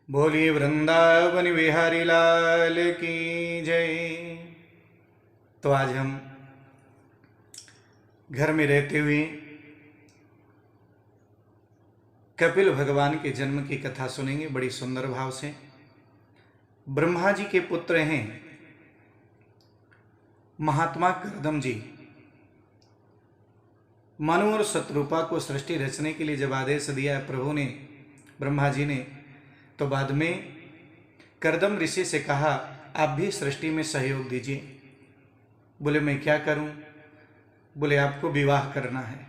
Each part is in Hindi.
बोलिए वृंदावन बिहारी लाल की जय। तो आज हम घर में रहते हुए कपिल भगवान के जन्म की कथा सुनेंगे बड़ी सुंदर भाव से। ब्रह्मा जी के पुत्र हैं महात्मा कर्दम जी। मनु और शत्रुपा को सृष्टि रचने के लिए जब आदेश दिया प्रभु ने, ब्रह्मा जी ने, तो बाद में कर्दम ऋषि से कहा आप भी सृष्टि में सहयोग दीजिए। बोले मैं क्या करूं? बोले आपको विवाह करना है।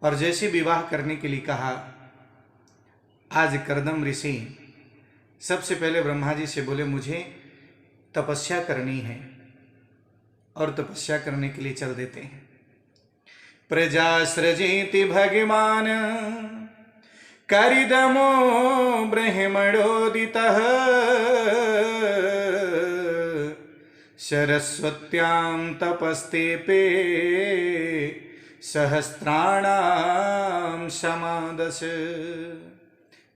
और जैसे विवाह करने के लिए कहा, आज कर्दम ऋषि सबसे पहले ब्रह्मा जी से बोले मुझे तपस्या करनी है, और तपस्या करने के लिए चल देते हैं। प्रजा सृजेति भगवान करिदमो ब्रह्मणोदितः सरस्वत्यां तपस्तेपे सहस्राणां समादश।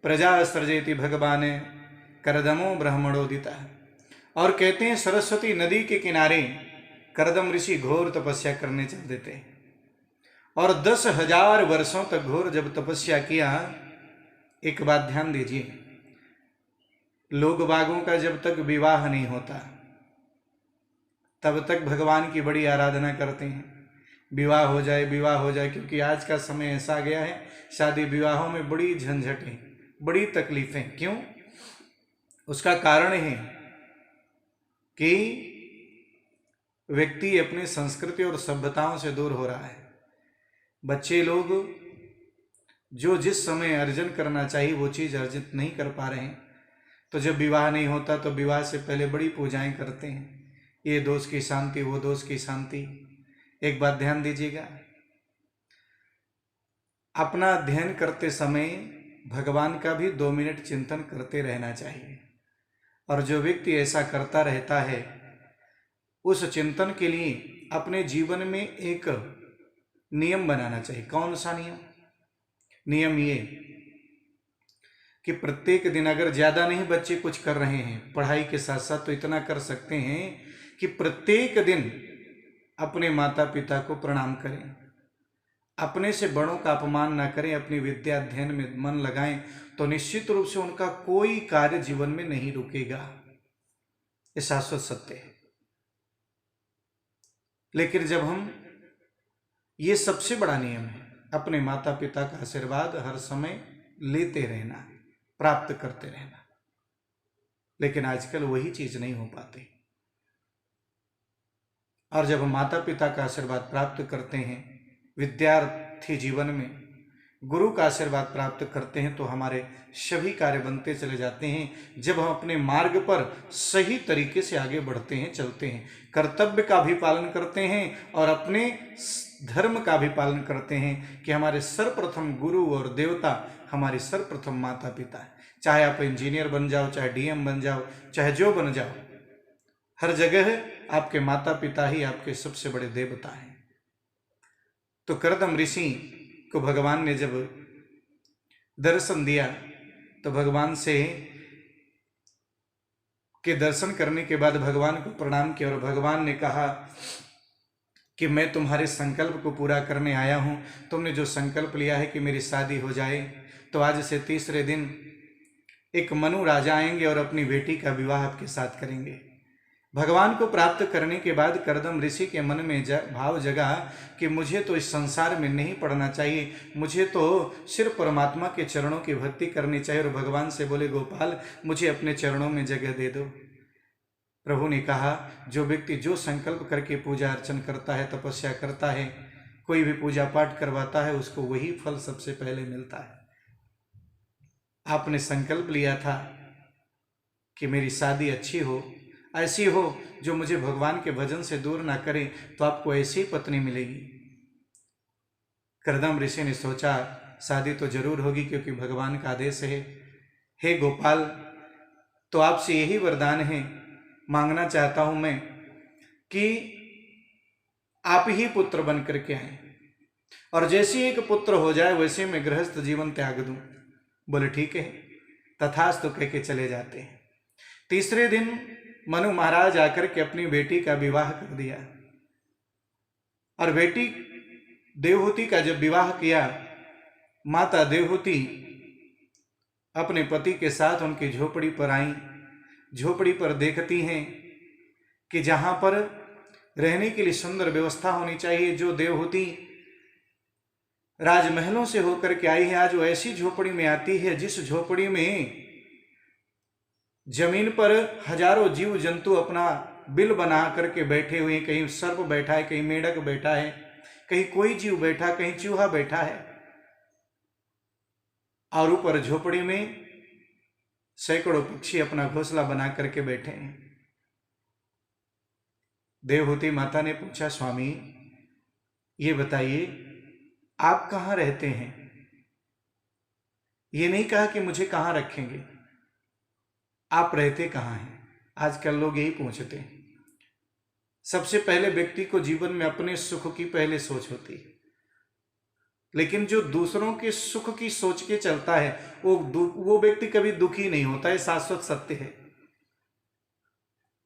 प्रजा सृजेति भगवान करदमो ब्रह्मणोदितः। और कहते हैं सरस्वती नदी के किनारे करदम ऋषि घोर तपस्या करने चल देते हैं। और 10,000 वर्षों तक घोर जब तपस्या किया, एक बात ध्यान दीजिए, लोग बागों का जब तक विवाह नहीं होता तब तक भगवान की बड़ी आराधना करते हैं। विवाह हो जाए, विवाह हो जाए, क्योंकि आज का समय ऐसा आ गया है, शादी विवाहों में बड़ी झंझटें, बड़ी तकलीफें। क्यों? उसका कारण है कि व्यक्ति अपनी संस्कृति और सभ्यताओं से दूर हो रहा है। बच्चे लोग जो जिस समय अर्जन करना चाहिए वो चीज़ अर्जित नहीं कर पा रहे हैं, तो जब विवाह नहीं होता तो विवाह से पहले बड़ी पूजाएं करते हैं, ये दोष की शांति, वो दोष की शांति। एक बात ध्यान दीजिएगा, अपना अध्ययन करते समय भगवान का भी 2 मिनट चिंतन करते रहना चाहिए। और जो व्यक्ति ऐसा करता रहता है, उस चिंतन के लिए अपने जीवन में एक नियम बनाना चाहिए। कौन सा नियम? नियम ये कि प्रत्येक दिन, अगर ज़्यादा नहीं बच्चे कुछ कर रहे हैं पढ़ाई के साथ साथ, तो इतना कर सकते हैं कि प्रत्येक दिन अपने माता पिता को प्रणाम करें, अपने से बड़ों का अपमान ना करें, अपनी विद्या अध्ययन में मन लगाएं, तो निश्चित रूप से उनका कोई कार्य जीवन में नहीं रुकेगा। ये शाश्वत सत्य है। लेकिन जब हम, ये सबसे बड़ा नियम है, अपने माता पिता का आशीर्वाद हर समय लेते रहना, प्राप्त करते रहना। लेकिन आजकल वही चीज नहीं हो पाती। और जब हम माता पिता का आशीर्वाद प्राप्त करते हैं, विद्यार्थी जीवन में गुरु का आशीर्वाद प्राप्त करते हैं, तो हमारे सभी कार्य बनते चले जाते हैं। जब हम अपने मार्ग पर सही तरीके से आगे बढ़ते हैं, चलते हैं, कर्तव्य का भी पालन करते हैं और अपने धर्म का भी पालन करते हैं कि हमारे सर्वप्रथम गुरु और देवता हमारे सर्वप्रथम माता पिता है। चाहे आप इंजीनियर बन जाओ, चाहे डीएम बन जाओ, चाहे जो बन जाओ, हर जगह आपके माता पिता ही आपके सबसे बड़े देवता हैं। तो कर्दम ऋषि को भगवान ने जब दर्शन दिया, तो भगवान से के दर्शन करने के बाद भगवान को प्रणाम किया, और भगवान ने कहा कि मैं तुम्हारे संकल्प को पूरा करने आया हूँ। तुमने जो संकल्प लिया है कि मेरी शादी हो जाए, तो आज से तीसरे दिन एक मनु राजा आएंगे और अपनी बेटी का विवाह आपके साथ करेंगे। भगवान को प्राप्त करने के बाद कर्दम ऋषि के मन में भाव जगा कि मुझे तो इस संसार में नहीं पड़ना चाहिए, मुझे तो सिर्फ परमात्मा के चरणों की भक्ति करनी चाहिए। और भगवान से बोले गोपाल, मुझे अपने चरणों में जगह दे दो। प्रभु ने कहा, जो व्यक्ति जो संकल्प करके पूजा अर्चन करता है, तपस्या करता है, कोई भी पूजा पाठ करवाता है, उसको वही फल सबसे पहले मिलता है। आपने संकल्प लिया था कि मेरी शादी अच्छी हो, ऐसी हो जो मुझे भगवान के भजन से दूर ना करे, तो आपको ऐसी पत्नी मिलेगी। कर्दम ऋषि ने सोचा शादी तो जरूर होगी, क्योंकि भगवान का आदेश है। हे गोपाल, तो आपसे यही वरदान है, मांगना चाहता हूं मैं कि आप ही पुत्र बन करके आए, और जैसे एक पुत्र हो जाए वैसे मैं गृहस्थ जीवन त्याग दूं। बोले ठीक है। तथास्तु कह के चले जाते हैं। तीसरे दिन मनु महाराज आकर के अपनी बेटी का विवाह कर दिया, और बेटी देवहूति का जब विवाह किया, माता देवहूति अपने पति के साथ उनकी झोपड़ी पर आई। झोपड़ी पर देखती हैं कि जहां पर रहने के लिए सुंदर व्यवस्था होनी चाहिए, जो देवहूति राजमहलों से होकर के आई है, आज वो ऐसी झोपड़ी में आती है जिस झोपड़ी में जमीन पर हजारों जीव जंतु अपना बिल बना करके बैठे हुए, कहीं सर्प बैठा है, कहीं मेढक बैठा है, कहीं कोई जीव बैठा, कहीं चूहा बैठा है, और ऊपर झोपड़ी में सैकड़ों पक्षी अपना घोंसला बना करके बैठे हैं। देवहूति माता ने पूछा, स्वामी ये बताइए आप कहाँ रहते हैं? ये नहीं कहा कि मुझे कहाँ रखेंगे, आप रहते कहाँ हैं? आजकल लोग यही पूछते हैं। सबसे पहले व्यक्ति को जीवन में अपने सुख की पहले सोच होती है, लेकिन जो दूसरों के सुख की सोच के चलता है वो व्यक्ति कभी दुखी नहीं होता है, शाश्वत सत्य है।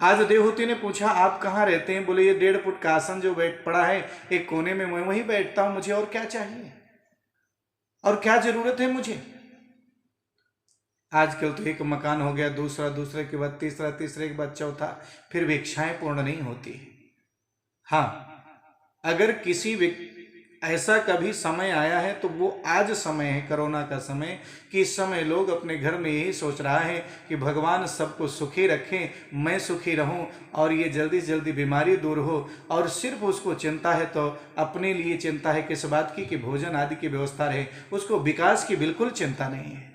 आज देवहूति ने पूछा आप कहाँ रहते हैं? बोले ये 1.5 फुट का आसन जो बैठ पड़ा है एक कोने में, मैं वहीं बैठता हूं, मुझे और क्या चाहिए और क्या जरूरत है मुझे? आजकल तो एक मकान हो गया, दूसरा, दूसरे के बाद तीसरा, तीसरे के बाद चौथा, फिर भी इच्छाएं पूर्ण नहीं होती। हाँ, अगर किसी व्यक्ति ऐसा कभी समय आया है तो वो आज समय है, कोरोना का समय, कि इस समय लोग अपने घर में यही सोच रहा है कि भगवान सबको सुखी रखें, मैं सुखी रहूं और ये जल्दी से जल्दी बीमारी दूर हो। और सिर्फ उसको चिंता है तो अपने लिए चिंता है, किस बात की कि भोजन आदि की व्यवस्था रहे, उसको विकास की बिल्कुल चिंता नहीं है।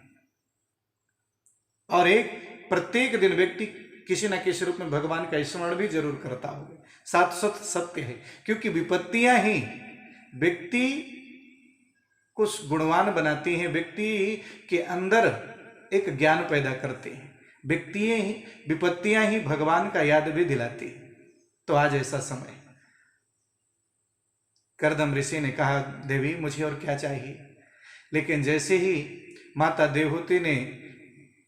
और एक प्रत्येक दिन व्यक्ति किसी न किसी रूप में भगवान का स्मरण भी जरूर करता होगा, शाश्वत सत्य है, क्योंकि विपत्तियां ही व्यक्ति को गुणवान बनाती हैं, व्यक्ति के अंदर एक ज्ञान पैदा करती हैं, विपत्तियां ही भगवान का याद भी दिलाती है। तो आज ऐसा समय, कर्दम ऋषि ने कहा देवी मुझे और क्या चाहिए, लेकिन जैसे ही माता देवहूति ने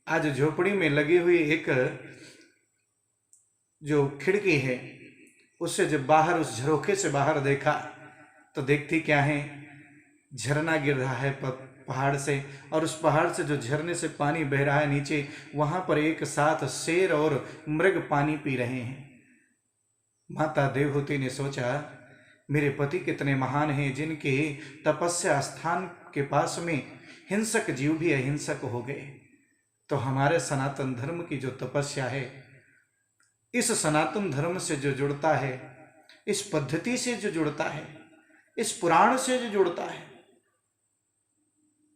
आज झोपड़ी में लगी हुई एक जो खिड़की है उससे जब बाहर, उस झरोखे से बाहर देखा तो देखती क्या है, झरना गिर रहा है पहाड़ से, और उस पहाड़ से जो झरने से पानी बह रहा है नीचे, वहां पर एक साथ शेर और मृग पानी पी रहे हैं। माता देवहूति ने सोचा मेरे पति कितने महान हैं, जिनके तपस्या स्थान के पास में हिंसक जीव भी अहिंसक हो गए। तो हमारे सनातन धर्म की जो तपस्या है, इस सनातन धर्म से जो जुड़ता है, इस पद्धति से जो जुड़ता है, इस पुराण से जो जुड़ता है,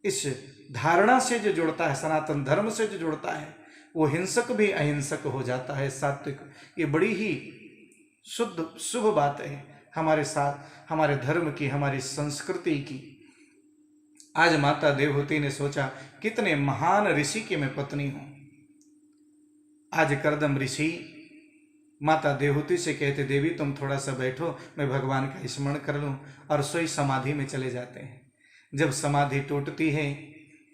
इस धारणा से जो जुड़ता है, सनातन धर्म से जो जुड़ता है, वो हिंसक भी अहिंसक हो जाता है, सात्विक। ये बड़ी ही शुद्ध शुभ बात है हमारे साथ, हमारे धर्म की, हमारी संस्कृति की। आज माता देवहूति ने सोचा कितने महान ऋषि की मैं पत्नी हूं। आज कर्दम ऋषि माता देवहूति से कहते देवी तुम थोड़ा सा बैठो, मैं भगवान का स्मरण कर लूं, और सोई समाधि में चले जाते हैं। जब समाधि टूटती है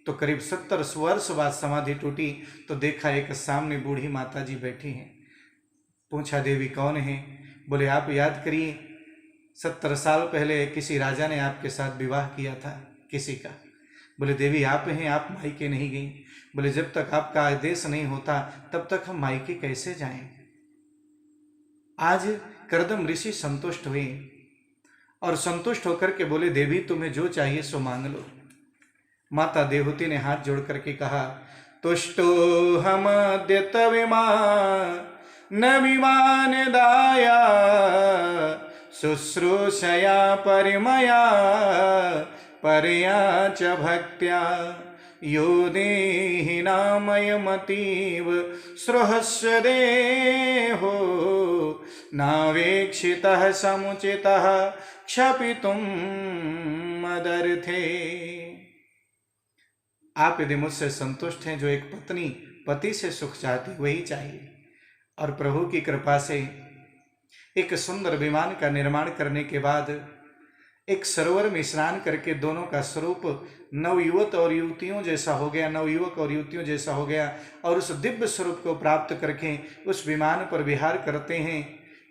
तो करीब 70 वर्ष बाद समाधि टूटी तो देखा एक सामने बूढ़ी माता जी बैठी हैं। पूछा देवी कौन है? बोले आप याद करिए 70 साल पहले किसी राजा ने आपके साथ विवाह किया था किसी का। बोले देवी आप हैं, आप मायके नहीं गई। बोले जब तक आपका आदेश नहीं होता तब तक हम मायके कैसे जाएं। आज कर्दम ऋषि संतुष्ट हुए और संतुष्ट होकर के बोले देवी तुम्हें जो चाहिए सो मांग लो। माता देवहूति ने हाथ जोड़ करके कहा तुष्टो हम द्यतविमा न विमान दाया शुश्रूषया परिमया परया च भक्त्या यो देहि नामयमतीव सृहस्य देहो नावेक्षितः समुचितः क्षपितुं मदर्थे। आप यदि मुझसे संतुष्ट हैं, जो एक पत्नी पति से सुख चाहती वही चाहिए, और प्रभु की कृपा से एक सुंदर विमान का निर्माण करने के बाद एक सरोवर में स्नान करके दोनों का स्वरूप नवयुवक और युवतियों जैसा हो गया, नवयुवक और युवतियों जैसा हो गया। और उस दिव्य स्वरूप को प्राप्त करके उस विमान पर विहार करते हैं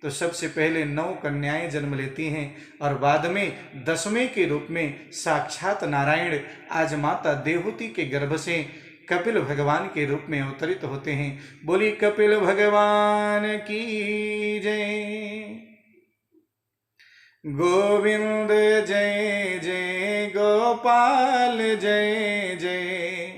तो सबसे पहले 9 कन्याएं जन्म लेती हैं और बाद में 10वें के रूप में साक्षात नारायण आज माता देवहूति के गर्भ से कपिल भगवान के रूप में अवतरित होते हैं। बोली कपिल भगवान की जय। गोविंद जय जय, गोपाल जय जय,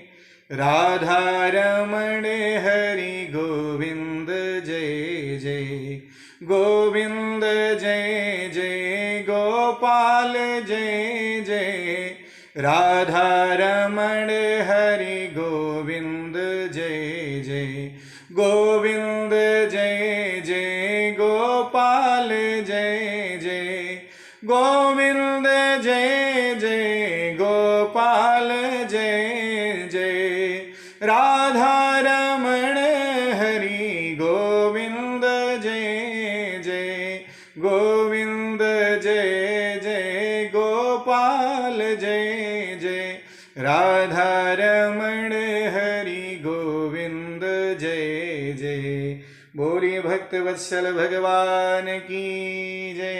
राधा रमण हरि गोविंद जय जय। गोविंद जय जय, गोपाल जय जय, राधा रमण हरि गोविंद जय जय। गोविंद जय जय, गोपाल जय जय, गोविंद जय जय, गोपाल जय जय, राधा रमण हरि गोविंद जय जय। गोविंद जय जय, गोपाल जय जय, राधा रमण हरि गोविंद जय जय। बोलिए भक्त वत्सल भगवान की जय।